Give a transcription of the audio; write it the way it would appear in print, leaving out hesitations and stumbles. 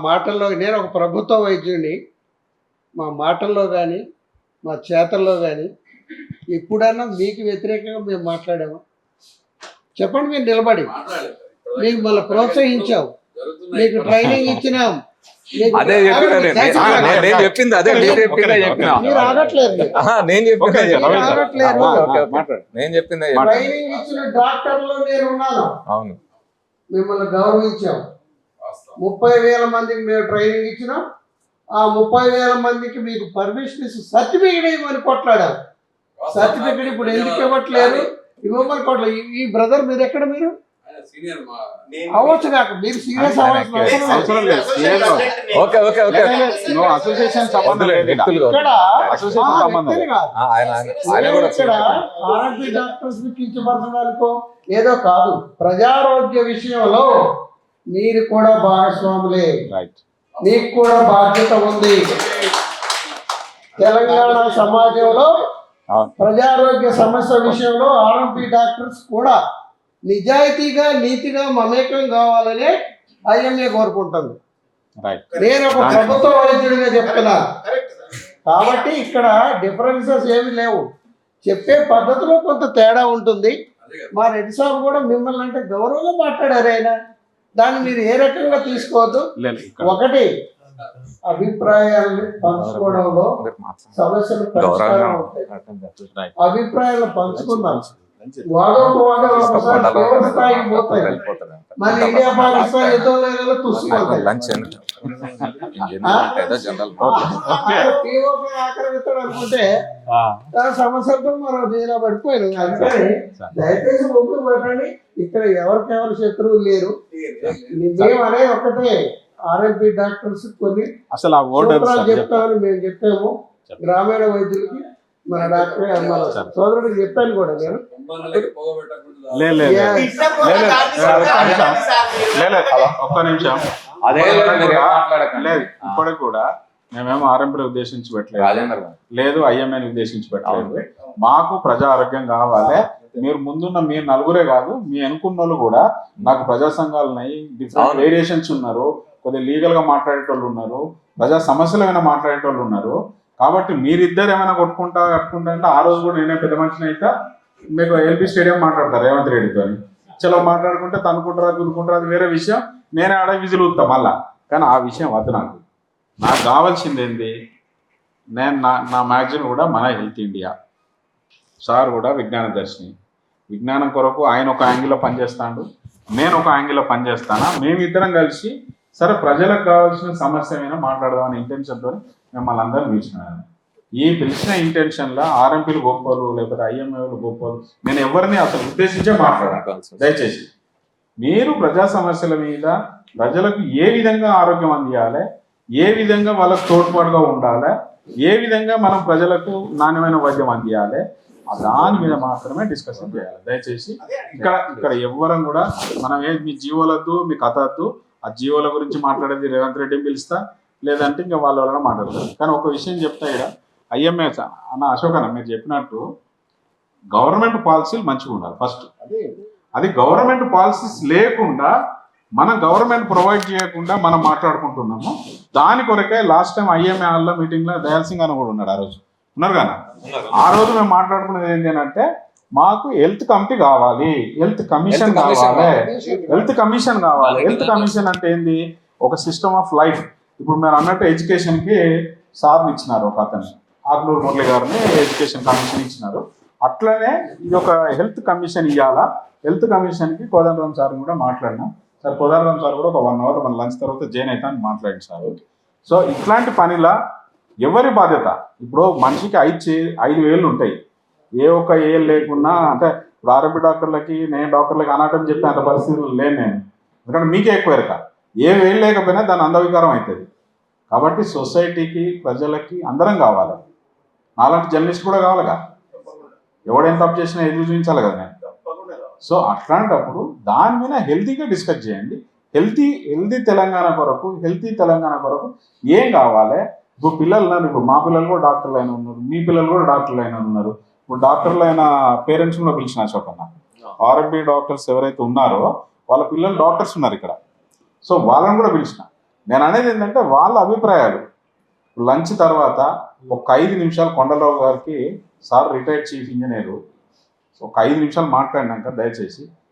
మాటల్లో నేను ఒక ప్రభుత్వ వైద్యుడిని, మా మాటల్లో కానీ మా చేతల్లో కానీ ఎప్పుడన్నా మీకు వ్యతిరేకంగా మేము మాట్లాడాము? చెప్పండి. మీరు నిలబడి మీకు మళ్ళీ ప్రోత్సహించాం, మీకు ట్రైనింగ్ ఇచ్చినాం. అదే చెప్పింది అదే మీరు ఆగట్లేదు. నేను చెప్పింది ట్రైనింగ్ ఇచ్చిన డాక్టర్లు నేను ఉన్నాను. అవును, మిమ్మల్ని గౌరవించాం. 30,000 మందికి మేము ట్రైనింగ్ ఇచ్చినాం. ఆ 30,000 మందికి మీకు పర్మిషన్ ఇచ్చి సర్టిఫికెట్ ఇవ్వమని కొట్లాడాం. సర్టిఫికెట్ ఇప్పుడు ఎందుకు ఇవ్వట్లేదు? ఇవ్వమని కొట్టలేదు. ఈ బ్రదర్ మీరు ఎక్కడ? మీరు అవ్వచ్చు కాక మీరు సీరియస్ అవ్వాల్సిన అవసరం లేదు. ఆర్ఎంపీ డాక్టర్స్ కించపరచడానికో ఏదో కాదు. ప్రజారోగ్య విషయంలో మీరు కూడా భాగస్వాములే, మీకు కూడా బాధ్యత ఉంది. తెలంగాణ సమాజంలో ప్రజారోగ్య సమస్య విషయంలో ఆర్ఎంపీ డాక్టర్స్ కూడా నిజాయితీగా నీతిగా మమేకం కావాలని ఐఎంఏ కోరుకుంటుంది. నేను ఒక ప్రభుత్వ వైద్యుడిగా చెప్తున్నాను కాబట్టి ఇక్కడ డిఫరెన్సెస్ ఏమి లేవు. చెప్పే పద్ధతిలో కొంత తేడా ఉంటుంది. మా రెడ్డి సాబ్ కూడా మిమ్మల్ని అంటే గౌరవంగా మాట్లాడారు. ఆయన దాన్ని మీరు ఏ రకంగా తీసుకోవద్దు. ఒకటి, అభిప్రాయాలను పంచుకోవడంలో సమస్యలు పరిష్కారం అవుతాయి. అభిప్రాయాలు పంచుకుందాం. మన ఇండియా పాకిస్తాన్ యుద్ధంలో తుసిపోతాయి. అనుకుంటే సమస్యలతో మనం దీనిలో పడిపోయాను. అందుకని దయచేసి ముగ్గురు పెట్టండి. ఇక్కడ ఎవరికెవరు శత్రువులు లేరు. మేము అనేది ఒకటే, ఆర్ఎంపీ డాక్టర్స్ కొన్ని సూత్రాలు చెప్తామని మేము చెప్పాము. గ్రామీణ వైద్యులకి మన డాక్టర్ మన సోదరుడికి చెప్పాను కూడా నేను. ఒక్క నిమిషం. లేదు, ఇప్పటికి కూడా మేమేమో ఆర్ఎంపీని ఉద్దేశించి పెట్టలేదు, లేదు ఐఎంఏని ఉద్దేశించి పెట్టలేదు. మాకు ప్రజా ఆరోగ్యం కావాలి. మీరు ముందున్న మీరు నలుగురే కాదు, మీ అనుకున్న వాళ్ళు కూడా నాకు ప్రజా సంఘాలు ఉన్నాయి, డిఫరెంట్ వేరియేషన్స్ ఉన్నారు, కొద్దిగా లీగల్ గా మాట్లాడేటోళ్ళు ఉన్నారు, ప్రజా సమస్యలు ఏమైనా మాట్లాడేటోళ్ళు ఉన్నారు. కాబట్టి మీరిద్దరు ఏమైనా కట్టుకుంటా అంటే ఆ రోజు కూడా నేనే పెద్ద మనిషిని అయితే మీకు ఎల్బీ స్టేడియం మాట్లాడతారు రేవంత్ రెడ్డితో. చలో మాట్లాడుకుంటే తనుకుంటారా కుదుకుంటారా అది వేరే విషయం. నేనే ఆడ విజిల్ ఊపుతా మళ్ళా. కానీ ఆ విషయం వద్దు. నాకు కావాల్సింది ఏంది, నేను నా మ్యాగజైన్ కూడా మన హెల్త్ ఇండియా సార్ కూడా విజ్ఞాన దర్శిని. విజ్ఞానం కొరకు ఆయన ఒక యాంగిల్లో పనిచేస్తాడు, నేను ఒక యాంగిల్లో పనిచేస్తాను. మేమిద్దరం కలిసి సరే ప్రజలకు కావాల్సిన సమస్య ఏమైనా మాట్లాడదామనే ఇంటెన్షన్తో మిమ్మల్ని అందరూ పిలిచినాను. ఈ పిలిచిన ఇంటెన్షన్లో ఆర్ఎంపీలు గొప్పలు లేకపోతే ఐఎంఏలు గొప్పలు నేను ఎవరిని అసలు ఉద్దేశించే మాట్లాడాను. దయచేసి మీరు ప్రజా సమస్యల మీద ప్రజలకు ఏ విధంగా ఆరోగ్యం అందియాలి, ఏ విధంగా వాళ్ళకు తోడ్పాటుగా ఉండాలి, ఏ విధంగా మనం ప్రజలకు నాణ్యమైన వైద్యం అందియాలి, దాని మీద మాత్రమే డిస్కషన్ చేయాలి. దయచేసి ఇక్కడ ఎవ్వరం కూడా మనం మీ జీవోలద్దు మీ కథ వద్దు. ఆ జీవోల గురించి మాట్లాడేది రేవంత్ రెడ్డిని పిలుస్తా, లేదంటే ఇంకా వాళ్ళ వలన మాట్లాడతారు. కానీ ఒక విషయం చెప్తా, ఇక్కడ ఐఎంఏ అన్న అశోక్ అన్న మీరు చెప్పినట్టు గవర్నమెంట్ పాలసీలు మంచిగా ఉండాలి. ఫస్ట్ అది గవర్నమెంట్ పాలసీస్ లేకుండా మనం గవర్నమెంట్ ప్రొవైడ్ చేయకుండా మనం మాట్లాడుకుంటున్నాము. దాని కొరకే లాస్ట్ టైం ఐఎంఏ హాల్లో మీటింగ్లో దయాల్ సింగ్ అని కూడా ఉన్నాడు. ఆ రోజు ఉన్నారు కదా. ఆ రోజు మేము మాట్లాడుకునేది ఏంటి అంటే మాకు హెల్త్ కమిటీ కావాలి, హెల్త్ కమిషన్ కావాలి, హెల్త్ కమిషన్ కావాలి. హెల్త్ కమిషన్ అంటే ఏంది, ఒక సిస్టమ్ ఆఫ్ లైఫ్. ఇప్పుడు మీరు అన్నట్టు ఎడ్యుకేషన్కి సార్ని ఇచ్చినారు, ఒక అతను ఆకునూరు మురళి గారిని ఎడ్యుకేషన్ కమిషన్ ఇచ్చినారు. అట్లనే ఇది ఒక హెల్త్ కమిషన్ ఇవ్వాలా. హెల్త్ కమిషన్కి కోదండరామ్ సార్ కూడా మాట్లాడినాం. సార్ కోదండరామ్ సార్ కూడా ఒక 1 hour మన లంచ్ తర్వాత జాయిన్ అవుతా అని మాట్లాడి సార్. సో ఇట్లాంటి పనిలా ఎవరి బాధ్యత. ఇప్పుడు మనిషికి 5,000 ఉంటాయి, ఏ ఒక్క ఏళ్ళు లేకున్నా అంటే ఇప్పుడు ఆర్ఎంపీ డాక్టర్లకి నేను డాక్టర్లకి అనాటం చెప్పే అంత పరిస్థితులు లేను నేను. ఎందుకంటే మీకే ఎక్కువ ఎరక. ఏ వేలు లేకపోయినా దాని అంధవికారం అవుతుంది. కాబట్టి సొసైటీకి ప్రజలకి అందరం కావాలి. నాలాంటి జర్నలిస్ట్ కూడా కావాలిగా. ఎవడేం తప్పు చేసినా ఎదురు చూపించాలి కదా నేను. సో అట్లాంటప్పుడు దాని మీద హెల్తీగా డిస్కస్ చేయండి. హెల్తీ తెలంగాణ కొరకు ఏం కావాలి. ఇప్పుడు పిల్లలు ఉన్నారు, ఇప్పుడు మా పిల్లలు కూడా డాక్టర్లు అయినా ఉన్నారు, మీ పిల్లలు కూడా డాక్టర్లు అయినా ఉన్నారు. ఇప్పుడు డాక్టర్లు అయిన పేరెంట్స్ కూడా పిలిచిన అశోకన్న. ఆర్ఎంపీ డాక్టర్స్ ఎవరైతే ఉన్నారో వాళ్ళ పిల్లలు డాక్టర్స్ ఉన్నారు ఇక్కడ. సో వాళ్ళని కూడా పిలిచిన. నేను అనేది ఏంటంటే వాళ్ళ అభిప్రాయాలు. లంచ్ తర్వాత ఒక 5 నిమిషాలు కొండలరావు గారికి, సార్ రిటైర్డ్ చీఫ్ ఇంజనీరు, ఒక 5 నిమిషాలు మాట్లాడినాక దయచేసి